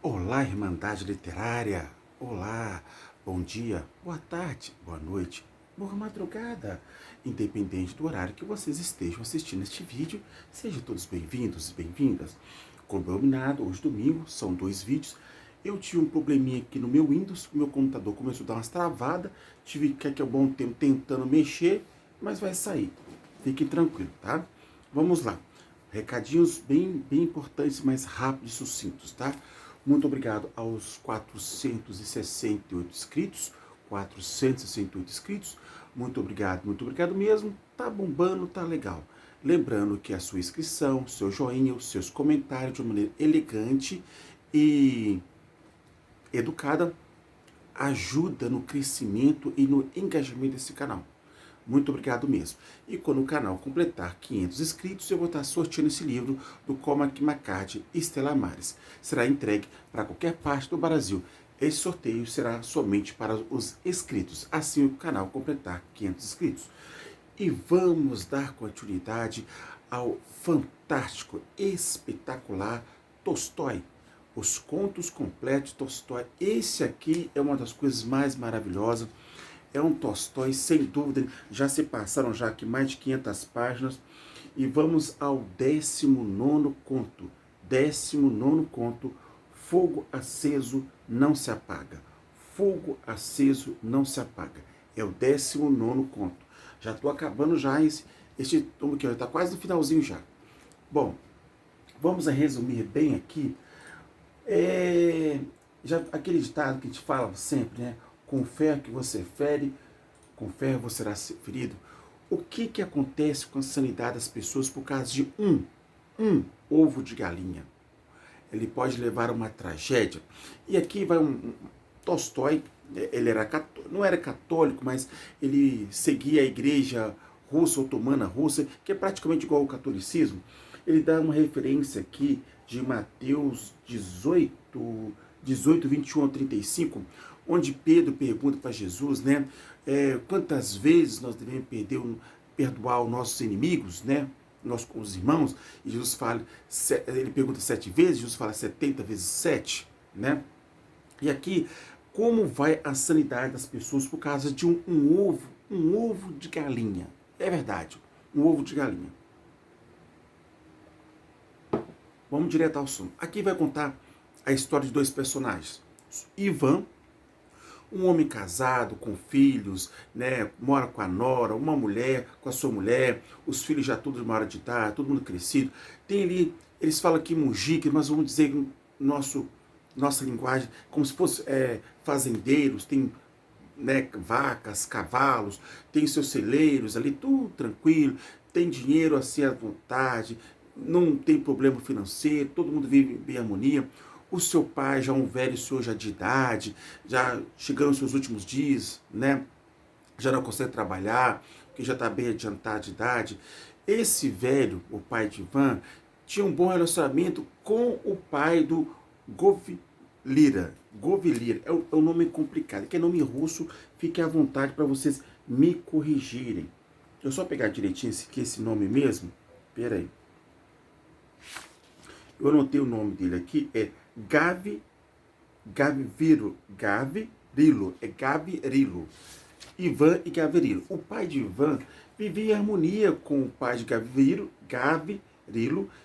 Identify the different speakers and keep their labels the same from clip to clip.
Speaker 1: Olá, Irmandade Literária! Olá, bom dia, boa tarde, boa noite, boa madrugada! Independente do horário que vocês estejam assistindo este vídeo, sejam todos bem-vindos e bem-vindas. Como combinado, hoje domingo, são 2 vídeos. Eu tive um probleminha aqui no meu Windows, o meu computador começou a dar umas travadas, tive que ficar aqui há um bom tempo tentando mexer, mas vai sair. Fiquem tranquilos, tá? Vamos lá. Recadinhos bem importantes, mas rápidos e sucintos, tá? Muito obrigado aos 468 inscritos. 468 inscritos. Muito obrigado mesmo. Tá bombando, tá legal. Lembrando que a sua inscrição, seu joinha, os seus comentários de uma maneira elegante e educada ajuda no crescimento e no engajamento desse canal. Muito obrigado mesmo. E quando o canal completar 500 inscritos, eu vou estar sorteando esse livro do Cormac McCarthy, Estela Maris. Será entregue para qualquer parte do Brasil. Esse sorteio será somente para os inscritos, assim que o canal completar 500 inscritos. E vamos dar continuidade ao fantástico, espetacular Tolstói. Os contos completos de Tolstói. Esse aqui é uma das coisas mais maravilhosas. É um Tolstói, sem dúvida, já se passaram já aqui mais de 500 páginas. E vamos ao 19º conto. 19º conto, Fogo Aceso Não Se Apaga. Fogo Aceso Não Se Apaga. É o 19º conto. Já estou acabando já este tomo aqui, está quase no finalzinho já. Bom, vamos resumir bem aqui. Já aquele ditado que a gente fala sempre, né? Com fé que você fere, com fé você será ferido. O que acontece com a sanidade das pessoas por causa de um ovo de galinha? Ele pode levar a uma tragédia. E aqui vai Tolstói, ele era não era católico, mas ele seguia a igreja russa, otomana russa, que é praticamente igual ao catolicismo. Ele dá uma referência aqui de Mateus 18, 21 a 35, onde Pedro pergunta para Jesus, né, quantas vezes nós devemos perdoar os nossos inimigos, né, os irmãos, e Jesus fala, ele pergunta 7 vezes, Jesus fala 70 vezes 7, né? E aqui, como vai a sanidade das pessoas por causa de um ovo de galinha? É verdade, um ovo de galinha. Vamos direto ao assunto. Aqui vai contar a história de 2 personagens. Ivan, um homem casado, com filhos, né, mora com a nora, uma mulher, com a sua mulher, os filhos já todos de uma hora de idade, todo mundo crescido. Tem ali, eles falam aqui mujica, mas vamos dizer nossa linguagem, como se fosse fazendeiros, tem, né, vacas, cavalos, tem seus celeiros ali, tudo tranquilo, tem dinheiro assim à vontade, não tem problema financeiro, todo mundo vive em harmonia. O seu pai já é um velho senhor já de idade, já chegando aos seus últimos dias, né? Já não consegue trabalhar, porque já está bem adiantado de idade. Esse velho, o pai de Ivan, tinha um bom relacionamento com o pai do Govilira. Govilira é um nome complicado, que é nome russo, fique à vontade para vocês me corrigirem. Deixa eu só pegar direitinho esse nome mesmo. Pera aí. Eu anotei o nome dele aqui, é Gavirilo, é Gavirilo. Ivan e Gavirilo. O pai de Ivan vivia em harmonia com o pai de Gavirilo,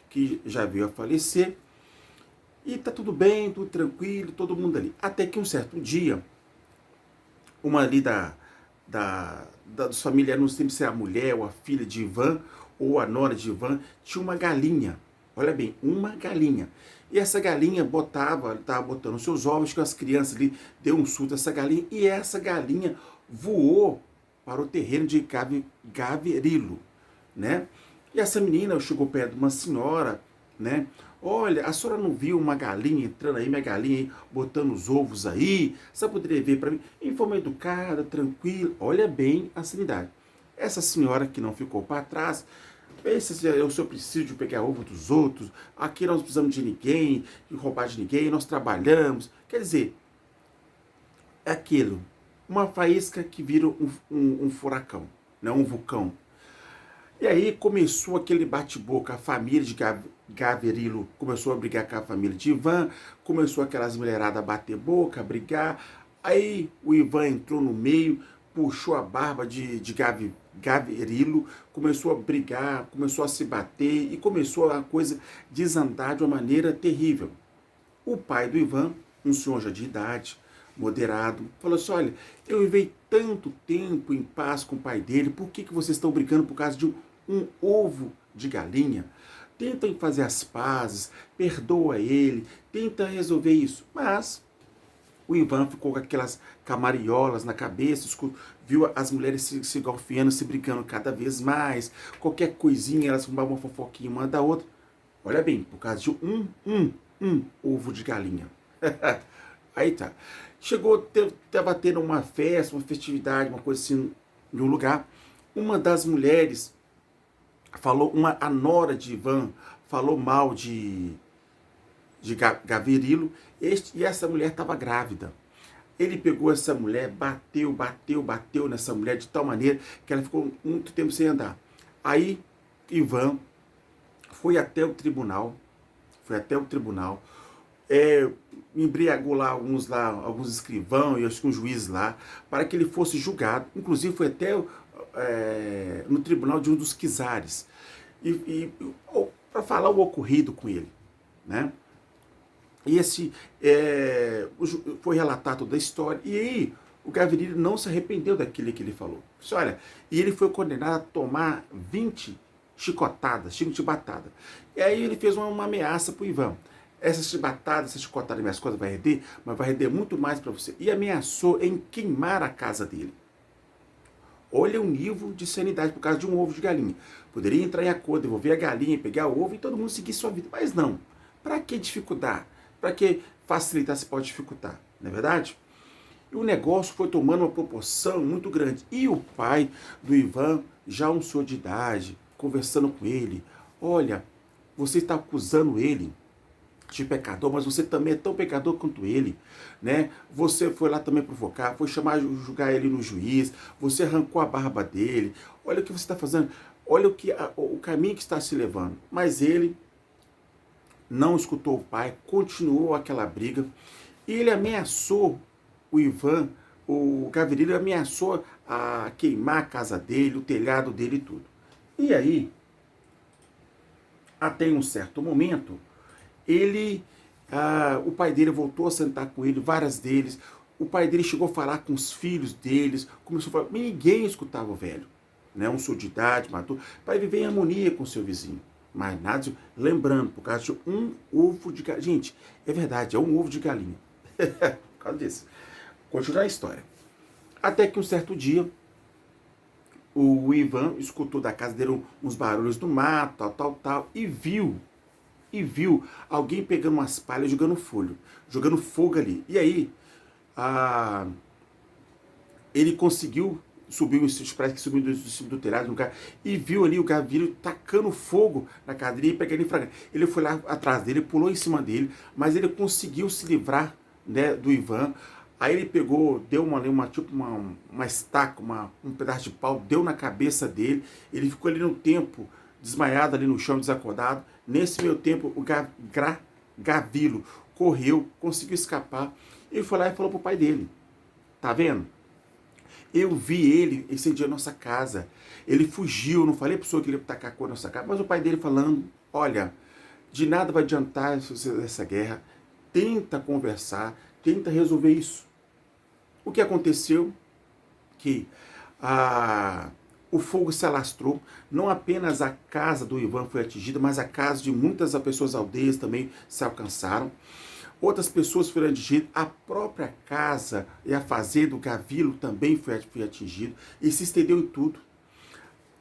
Speaker 1: que já veio a falecer. E tá tudo bem, tudo tranquilo, todo mundo ali. Até que um certo dia, uma ali dos familiares, não sei se é a mulher ou a filha de Ivan, ou a nora de Ivan, tinha uma galinha. Olha bem, uma galinha. E essa galinha estava botando seus ovos, que as crianças ali deu um susto essa galinha, e essa galinha voou para o terreno de Gavirilo, né? E essa menina chegou perto de uma senhora, né? Olha, a senhora não viu uma galinha entrando aí, minha galinha aí, botando os ovos aí? Você poderia ver para mim? Em forma educada, tranquila, olha bem a sanidade. Essa senhora que não ficou para trás, pensa se eu preciso de pegar ovo dos outros, aqui nós não precisamos de ninguém, de roubar de ninguém, nós trabalhamos. Quer dizer, é aquilo, uma faísca que vira um furacão, não um vulcão. E aí começou aquele bate-boca, a família de Gavrilo começou a brigar com a família de Ivan, começou aquelas mulheradas a bater boca, a brigar. Aí o Ivan entrou no meio, puxou a barba de Gavrilo, começou a brigar, começou a se bater e começou a coisa desandar de uma maneira terrível. O pai do Ivan, um senhor já de idade, moderado, falou assim: olha, eu vivei tanto tempo em paz com o pai dele, por que vocês estão brigando por causa de um ovo de galinha? Tentem fazer as pazes, perdoa ele, tenta resolver isso. Mas o Ivan ficou com aquelas camariolas na cabeça, viu as mulheres se golpeando, se brigando cada vez mais, qualquer coisinha, elas arrumavam uma fofoquinha uma da outra. Olha bem, por causa de um ovo de galinha. Aí tá. Chegou, estava tendo uma festa, uma festividade, uma coisa assim, em um lugar. Uma das mulheres falou, a nora de Ivan falou mal de Gavrilo, e essa mulher estava grávida. Ele pegou essa mulher, bateu nessa mulher de tal maneira que ela ficou muito tempo sem andar. Aí Ivan foi até o tribunal, embriagou lá alguns escrivãos e acho que um juiz lá, para que ele fosse julgado. Inclusive foi até no tribunal de um dos czares, para falar o ocorrido com ele, né? E foi relatado toda a história, e aí o Gavrilo não se arrependeu daquilo que ele falou. Olha, e ele foi condenado a tomar 20 chicotadas, chibatadas. E aí ele fez uma ameaça para o Ivan. Essas chibatadas, essas chicotadas, minhas coisas vai render, mas vai render muito mais para você. E ameaçou em queimar a casa dele. Olha o nível de sanidade por causa de um ovo de galinha. Poderia entrar em acordo, devolver a galinha, pegar o ovo e todo mundo seguir sua vida. Mas não. Para que dificultar? Para que facilitar se pode dificultar? Não é verdade? E o negócio foi tomando uma proporção muito grande. E o pai do Ivan, já um senhor de idade, conversando com ele: olha, você está acusando ele de pecador, mas você também é tão pecador quanto ele, né? Você foi lá também provocar, foi julgar ele no juiz, você arrancou a barba dele, olha o que você está fazendo, olha o caminho que está se levando. Mas ele não escutou o pai, continuou aquela briga, e ele ameaçou o Ivan, o Gavrilo ameaçou a queimar a casa dele, o telhado dele e tudo. E aí, até um certo momento, o pai dele voltou a sentar com ele, várias deles. O pai dele chegou a falar com os filhos deles, começou a falar, mas ninguém escutava o velho, né? Um senhor de idade, maduro, para viver em harmonia com o seu vizinho. Mas nada, lembrando, por causa de um ovo de galinha. Gente, é verdade, é um ovo de galinha. Por causa disso. Continuar a história. Até que um certo dia, o Ivan escutou da casa dele uns barulhos do mato, tal, e viu alguém pegando umas palhas, jogando fogo ali. E aí, ele conseguiu subir, parece que subiu do telhado no lugar, e viu ali o Gavrilo tacando fogo na cadeira e pegando em fragante. Ele foi lá atrás dele, pulou em cima dele, mas ele conseguiu se livrar, né, do Ivan. Aí ele pegou, deu uma estaca, um pedaço de pau, deu na cabeça dele. Ele ficou ali no tempo, desmaiado ali no chão, desacordado. Nesse meio tempo, o Gavrilo correu, conseguiu escapar. Ele foi lá e falou pro pai dele: tá vendo? Eu vi ele incendiar a nossa casa. Ele fugiu, não falei pro senhor que ele ia tacar cor na nossa casa. Mas o pai dele falando: olha, de nada vai adiantar essa guerra. Tenta conversar, tenta resolver isso. O que aconteceu? Que o fogo se alastrou, não apenas a casa do Ivan foi atingida, mas a casa de muitas pessoas aldeias também se alcançaram. Outras pessoas foram atingidas, a própria casa e a fazenda do Gavrilo também foi atingido, e se estendeu em tudo.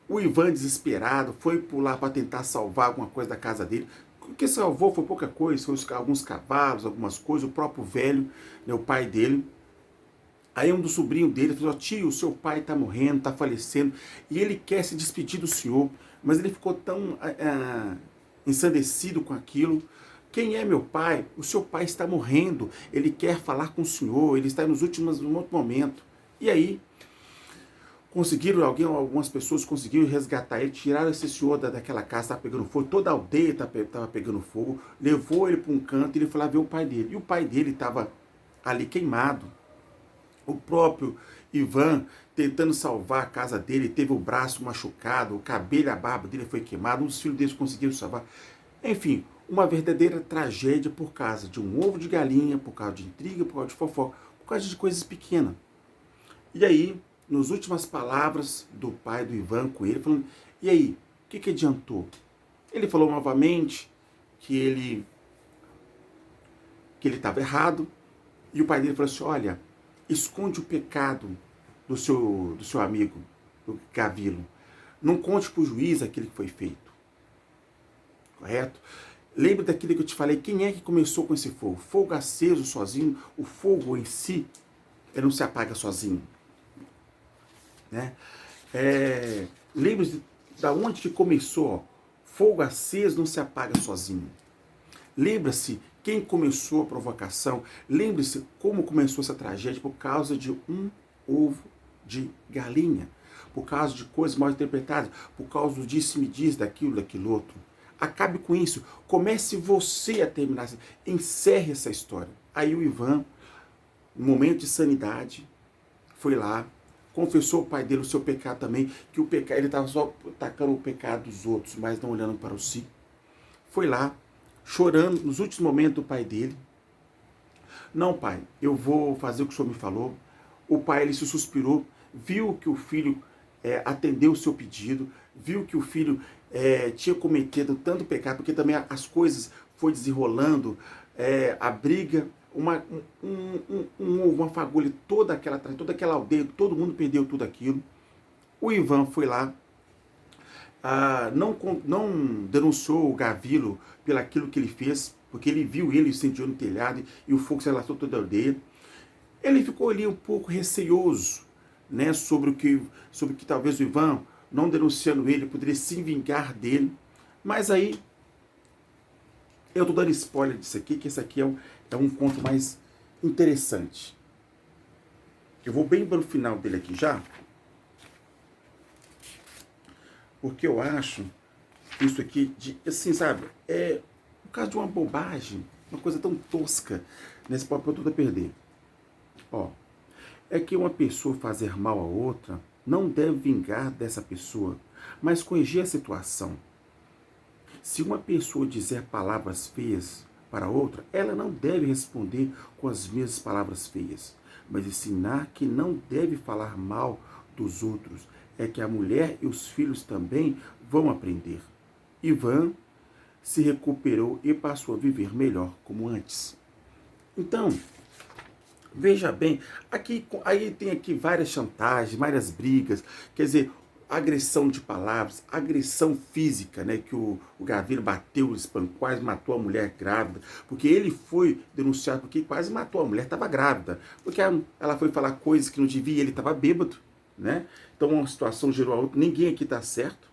Speaker 1: O Ivan, desesperado, foi pular para tentar salvar alguma coisa da casa dele. O que salvou foi pouca coisa, foi alguns cavalos, algumas coisas, o próprio velho, né, o pai dele. Aí um do sobrinho dele falou: tio, o seu pai está morrendo, está falecendo, e ele quer se despedir do senhor, mas ele ficou tão ensandecido com aquilo. Quem é meu pai? O seu pai está morrendo, ele quer falar com o senhor, ele está nos últimos momentos. E aí, algumas pessoas conseguiram resgatar ele, tiraram esse senhor daquela casa, estava pegando fogo, toda a aldeia estava pegando fogo, levou ele para um canto e ele foi lá ver o pai dele. E o pai dele estava ali queimado. O próprio Ivan, tentando salvar a casa dele, teve o braço machucado, o cabelo, a barba dele foi queimado, um dos filhos deles conseguiram salvar. Enfim, uma verdadeira tragédia por causa de um ovo de galinha, por causa de intriga, por causa de fofoca, por causa de coisas pequenas. E aí, nas últimas palavras do pai do Ivan com ele, falando, e aí, o que adiantou? Ele falou novamente que ele estava errado, e o pai dele falou assim, olha, esconde o pecado do seu amigo, do Gavilo. Não conte para o juiz aquilo que foi feito. Correto? Lembre daquilo que eu te falei, quem é que começou com esse fogo? Fogo aceso sozinho, o fogo em si, ele não se apaga sozinho. Né? Lembre-se da onde que começou. Fogo aceso não se apaga sozinho. Lembra-se quem começou a provocação. Lembre-se como começou essa tragédia por causa de um ovo de galinha. Por causa de coisas mal interpretadas. Por causa do disse-me-diz, daquilo outro. Acabe com isso. Comece você a terminar. Encerre essa história. Aí o Ivan, no momento de sanidade, foi lá, confessou ao pai dele o seu pecado também, que o pecado, ele estava só atacando o pecado dos outros, mas não olhando para o si. Foi lá, chorando nos últimos momentos do pai dele. Não, pai, eu vou fazer o que o senhor me falou. O pai, ele se suspirou, viu que o filho atendeu o seu pedido, viu que o filho tinha cometido tanto pecado, porque também as coisas foi desenrolando, a briga, uma fagulha, toda aquela aldeia, todo mundo perdeu tudo aquilo. O Ivan foi lá, não denunciou o Gavilo pelo aquilo que ele fez, porque ele viu ele incendiou no telhado e o fogo se alastrou toda a aldeia. Ele ficou ali um pouco receoso, né, sobre que talvez o Ivan, não denunciando ele, poderia se vingar dele. Mas aí, eu estou dando spoiler disso aqui, que esse aqui é um conto mais interessante. Eu vou bem para o final dele aqui já, porque eu acho isso aqui, assim, sabe, por causa de uma bobagem, uma coisa tão tosca, nesse papel todo a perder. Ó, é que uma pessoa fazer mal a outra não deve vingar dessa pessoa, mas corrigir a situação. Se uma pessoa dizer palavras feias para outra, ela não deve responder com as mesmas palavras feias, mas ensinar que não deve falar mal dos outros. É que a mulher e os filhos também vão aprender. Ivan se recuperou e passou a viver melhor como antes. Então, veja bem, aí tem aqui várias chantagens, várias brigas, quer dizer, agressão de palavras, agressão física, né, que o Gavilo bateu, espancou, quase matou a mulher grávida, porque ele foi denunciado porque quase matou a mulher, estava grávida, porque ela foi falar coisas que não devia, ele estava bêbado, né? Então uma situação gerou a outra, ninguém aqui está certo.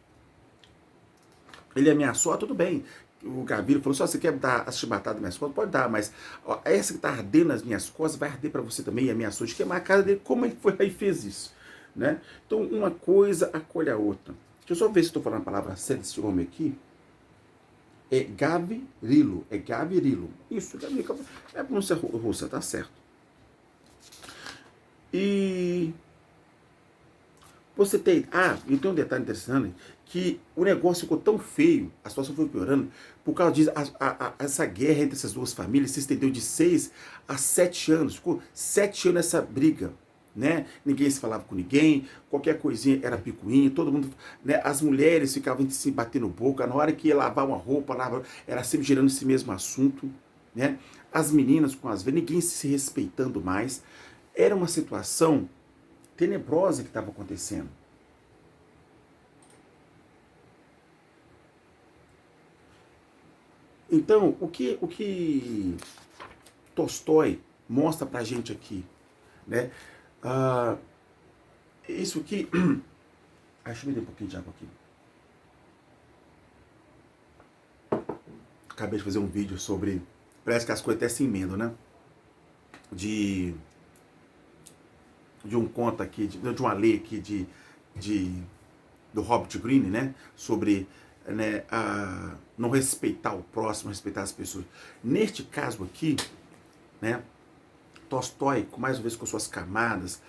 Speaker 1: Ele ameaçou, tudo bem. O Gavilo falou, só você quer dar as chibatadas nas minhas costas? Pode dar, mas ó, essa que está ardendo nas minhas costas vai arder para você também. E ameaçou de queimar a casa dele. Como ele foi lá e fez isso? Né? Então, uma coisa acolhe a outra. Deixa eu só ver se estou falando a palavra certa desse homem aqui. É Gavirilo. É Gavirilo. Isso, é a pronúncia russa, tá certo. E você tem... e tem um detalhe interessante, que o negócio ficou tão feio, a situação foi piorando, por causa disso, essa guerra entre essas duas famílias se estendeu de 6 a 7 anos, ficou 7 anos essa briga, né? Ninguém se falava com ninguém, qualquer coisinha era picuinha, todo mundo, né? As mulheres ficavam se batendo boca, na hora que ia lavar uma roupa, era sempre girando esse mesmo assunto, né? As meninas com as velhas, ninguém se respeitando mais, era uma situação tenebrosa que estava acontecendo. Então, o que Tolstói mostra pra gente aqui, né? Isso aqui... Deixa eu me dar um pouquinho de água aqui. Acabei de fazer um vídeo sobre... Parece que as coisas até se emendam, né? De um conto aqui, de uma lei aqui de do Robert Greene, né, sobre, né, não respeitar o próximo, respeitar as pessoas. Neste caso aqui, né, Tolstói, mais uma vez com suas camadas,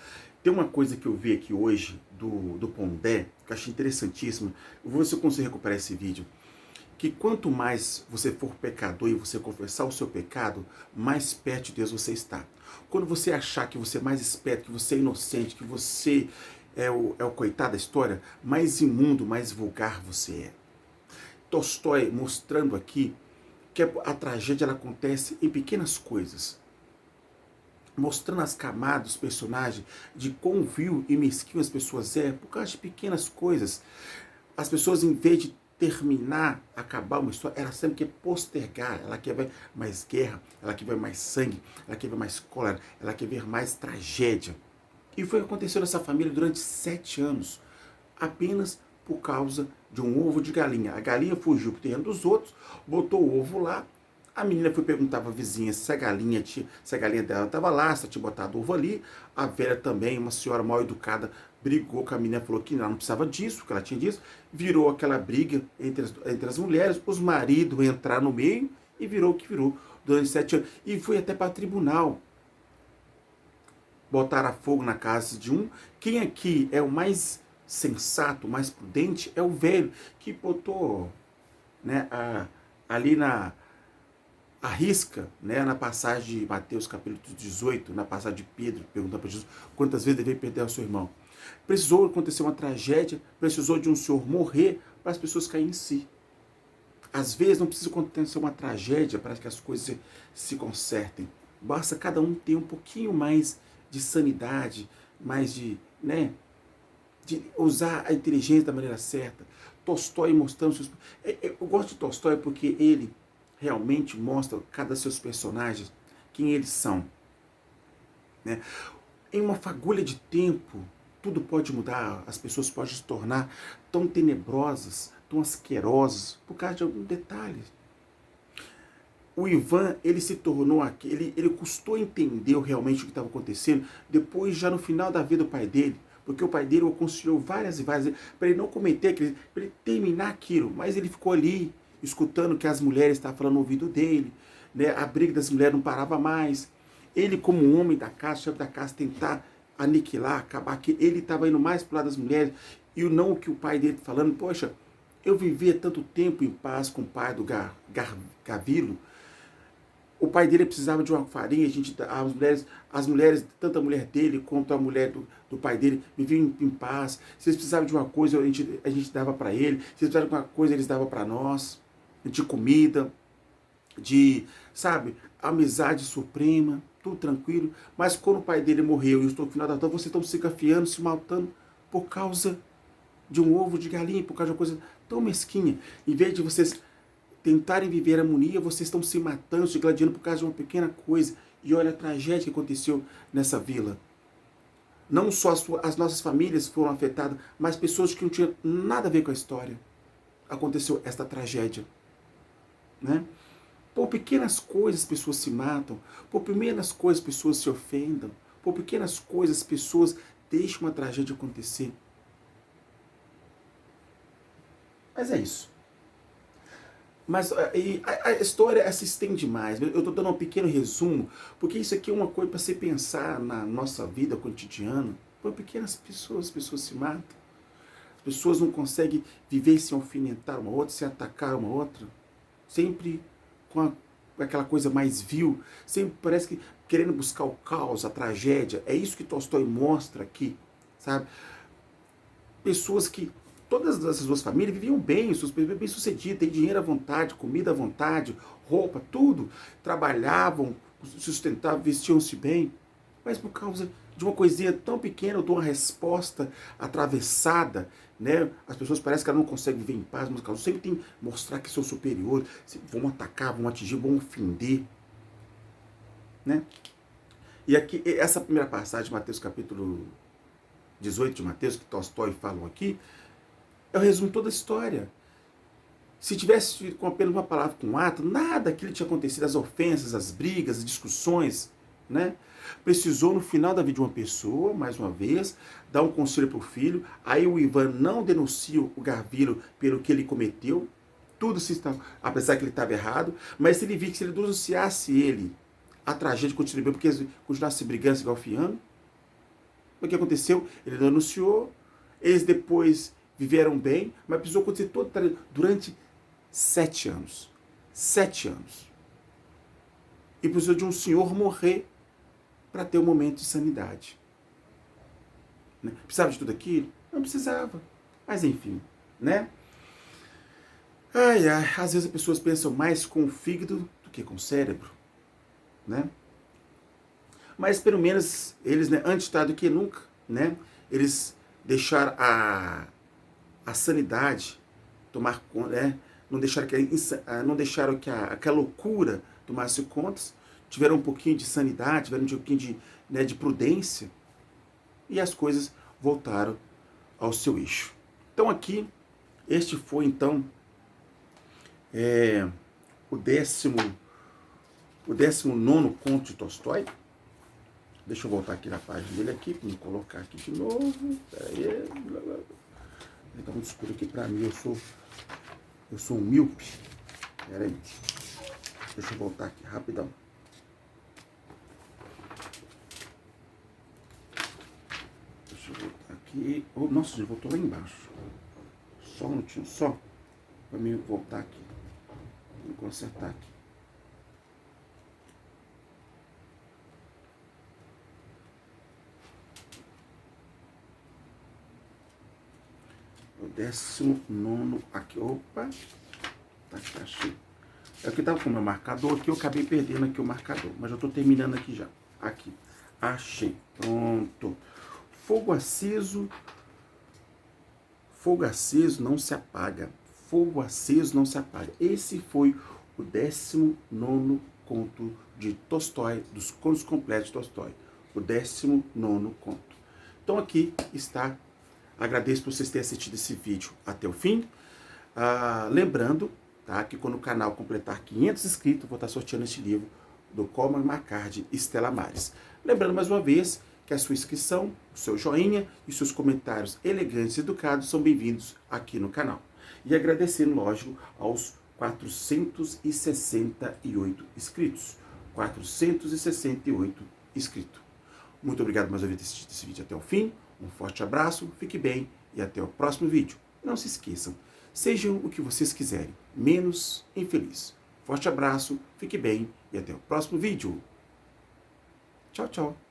Speaker 1: tem uma coisa que eu vi aqui hoje do Pondé, que eu achei interessantíssimo. Eu vou ver se eu consigo recuperar esse vídeo. Que quanto mais você for pecador e você confessar o seu pecado, mais perto de Deus você está. Quando você achar que você é mais esperto, que você é inocente, que você é o coitado da história, mais imundo, mais vulgar você é. Tolstói mostrando aqui que a tragédia ela acontece em pequenas coisas. Mostrando as camadas dos personagens, de quão vil e mesquinho as pessoas é, por causa de pequenas coisas. As pessoas, em vez de terminar, acabar uma história, ela sempre quer postergar, ela quer ver mais guerra, ela quer ver mais sangue, ela quer ver mais cólera, ela quer ver mais tragédia. E foi o que aconteceu nessa família durante 7 anos, apenas por causa de um ovo de galinha. A galinha fugiu para o terreno dos outros, botou o ovo lá. A menina foi perguntar para a vizinha se a galinha dela estava lá, se tinha botado ovo ali. A velha também, uma senhora mal educada, brigou com a menina, falou que ela não precisava disso, que ela tinha disso. Virou aquela briga entre as mulheres, os maridos entraram no meio e virou o que virou durante 7 anos. E foi até para tribunal. Botaram a fogo na casa de um. Quem aqui é o mais sensato, mais prudente, é o velho, que botou, né, ali na risca, né, na passagem de Mateus capítulo 18, na passagem de Pedro, perguntando para Jesus quantas vezes devia perder o seu irmão. Precisou acontecer uma tragédia, precisou de um senhor morrer para as pessoas caírem em si. Às vezes não precisa acontecer uma tragédia para que as coisas se consertem. Basta cada um ter um pouquinho mais de sanidade, mais de, né, de usar a inteligência da maneira certa. Tolstói mostrando seus... Eu gosto de Tolstói porque ele realmente mostra cada seus personagens, quem eles são. Né? Em uma fagulha de tempo, tudo pode mudar, as pessoas podem se tornar tão tenebrosas, tão asquerosas, por causa de algum detalhe. O Ivan, ele se tornou aquele, ele custou entender realmente o que estava acontecendo, depois já no final da vida do pai dele, porque o pai dele o aconselhou várias e várias vezes para ele não cometer aquilo, para ele terminar aquilo, mas ele ficou ali, escutando que as mulheres estavam falando no ouvido dele, né? A briga das mulheres não parava mais. Ele, como homem da casa, chefe da casa, tentar aniquilar, acabar, que ele estava indo mais para o lado das mulheres, e não o que o pai dele falando, poxa, eu vivia tanto tempo em paz com o pai do Gavilo. O pai dele precisava de uma farinha, as mulheres, tanto a mulher dele quanto a mulher do pai dele, viviam em paz. Se eles precisavam de uma coisa, a gente dava para ele. Se eles precisavam de uma coisa, eles davam para nós. De comida, de, sabe, amizade suprema, tudo tranquilo. Mas quando o pai dele morreu e eu estou no final da vida, vocês estão se gafiando, se matando por causa de um ovo de galinha, por causa de uma coisa tão mesquinha. Em vez de vocês tentarem viver harmonia, vocês estão se matando, se gladiando por causa de uma pequena coisa. E olha a tragédia que aconteceu nessa vila. Não só as nossas famílias foram afetadas, mas pessoas que não tinham nada a ver com a história. Aconteceu esta tragédia. Né? Por pequenas coisas as pessoas se matam, por pequenas coisas as pessoas se ofendam, por pequenas coisas as pessoas deixam uma tragédia acontecer. Mas é isso. Mas a história se estende mais. Eu estou dando um pequeno resumo, porque isso aqui é uma coisa para você pensar na nossa vida cotidiana. Por pequenas pessoas, as pessoas se matam. As pessoas não conseguem viver sem alfinetar uma outra, sem atacar uma outra. Sempre com aquela coisa mais vil. Sempre parece que querendo buscar o caos, a tragédia. É isso que Tolstói mostra aqui, sabe? Pessoas que... Todas essas duas famílias viviam bem sucedidas, têm dinheiro à vontade, comida à vontade, roupa, tudo. Trabalhavam, sustentavam, vestiam-se bem. Mas por causa de uma coisinha tão pequena, de uma resposta atravessada, né? As pessoas parecem que elas não conseguem viver em paz, mas elas sempre tem que mostrar que são superiores, vão atacar, vão atingir, vão ofender. Né? E aqui, essa primeira passagem de Mateus capítulo 18 de Mateus, que Tolstói falam aqui, é o resumo de toda a história. Se tivesse sido com apenas uma palavra, com um ato, nada daquilo tinha acontecido, as ofensas, as brigas, as discussões, né? Precisou, no final da vida de uma pessoa, mais uma vez, dar um conselho para o filho. Aí o Ivan não denuncia o Gavrilo pelo que ele cometeu, tudo se está, apesar que ele estava errado, mas ele viu que se ele denunciasse ele, a tragédia continuaria, porque eles continuassem brigando, se golpeando. O que aconteceu? Ele denunciou, eles depois viveram bem, mas precisou acontecer todo durante 7 anos. 7 anos. E precisou de um senhor morrer para ter um momento de sanidade. Né? Precisava de tudo aquilo? Não precisava. Mas enfim, né? Ai, ai, às vezes as pessoas pensam mais com o fígado do que com o cérebro, né? Mas pelo menos eles, né, antes tarde do que nunca, né? Eles deixaram a sanidade tomar conta, né? Não deixaram que a loucura tomasse contas, tiveram um pouquinho de sanidade, tiveram um pouquinho de prudência, e as coisas voltaram ao seu eixo. Então aqui, este foi então o 19º conto de Tolstói. Deixa eu voltar aqui na página dele aqui, para me colocar aqui de novo. Peraí. Ele tá muito escuro aqui para mim, eu sou um míope. Peraí. Deixa eu voltar aqui rapidão. Deixa eu voltar aqui. Oh, nossa, já voltou lá embaixo. Só um minutinho, só. Para mim voltar aqui. Vou consertar aqui. O 19º aqui. Opa. Tá aqui, achei. É que tava com o meu marcador aqui, eu acabei perdendo aqui o marcador. Mas eu tô terminando aqui já. Aqui. Achei. Pronto. Fogo aceso não se apaga. Fogo aceso não se apaga. Esse foi o 19º conto de Tolstói, dos contos completos de Tolstói. O 19º conto. Então aqui está. Agradeço por vocês terem assistido esse vídeo até o fim. Lembrando, tá, que quando o canal completar 500 inscritos, vou estar sorteando este livro do Cormac McCarthy e Stella Maris. Lembrando mais uma vez que a sua inscrição, o seu joinha e seus comentários elegantes e educados são bem-vindos aqui no canal. E agradecendo, lógico, aos 468 inscritos. 468 inscritos. Muito obrigado mais uma vez por ter assistido esse vídeo até o fim. Um forte abraço, fique bem e até o próximo vídeo. Não se esqueçam, sejam o que vocês quiserem, menos infeliz. Forte abraço, fique bem e até o próximo vídeo. Tchau, tchau.